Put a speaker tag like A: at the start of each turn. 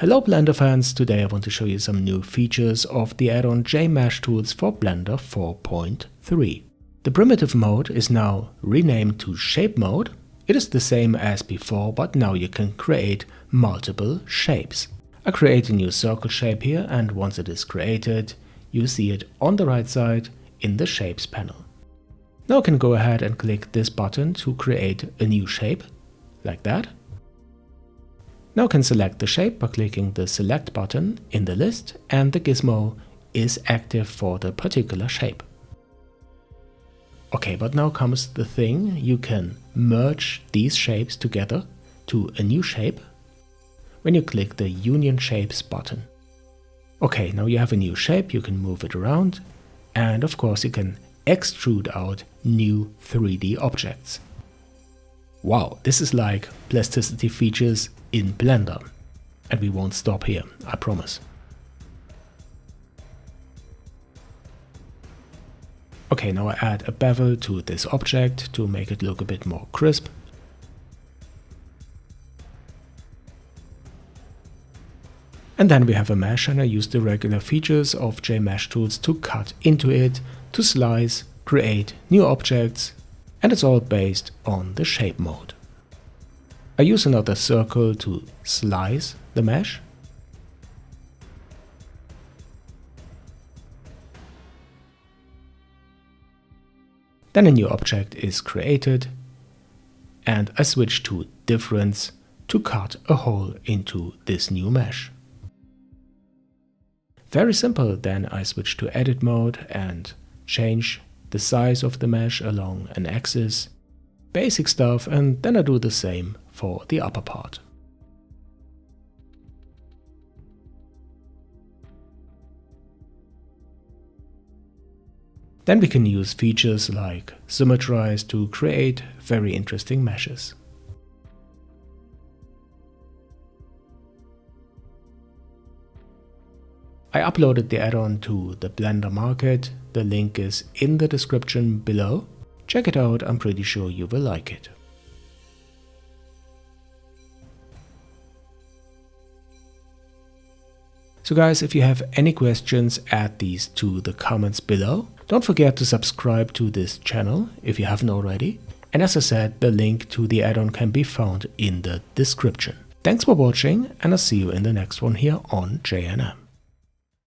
A: Hello Blender fans, today I want to show you some new features of the add-on JMesh tools for Blender 4.3. The primitive mode is now renamed to shape mode. It is the same as before, but now you can create multiple shapes. I create a new circle shape here, and once it is created, you see it on the right side in the shapes panel. Now I can go ahead and click this button to create a new shape, like that. Now I can select the shape by clicking the select button in the list, and the gizmo is active for the particular shape. Okay, but now comes the thing, you can merge these shapes together to a new shape when you click the Union Shapes button. Okay, now you have a new shape, you can move it around, and of course you can extrude out new 3D objects. Wow, this is like plasticity features in Blender. And we won't stop here, I promise. Okay, now I add a bevel to this object to make it look a bit more crisp. And then we have a mesh, and I use the regular features of JMesh tools to cut into it, to slice, create new objects, and it's all based on the shape mode. I use another circle to slice the mesh. Then a new object is created, and I switch to difference to cut a hole into this new mesh. Very simple. Then I switch to edit mode and change the size of the mesh along an axis. Basic stuff, and then I do the same for the upper part. Then we can use features like symmetrize to create very interesting meshes. I uploaded the add-on to the Blender Market. The link is in the description below. Check it out, I'm pretty sure you will like it. So guys, if you have any questions, add these to the comments below. Don't forget to subscribe to this channel if you haven't already. And as I said, the link to the add-on can be found in the description. Thanks for watching, and I'll see you in the next one here on JNM.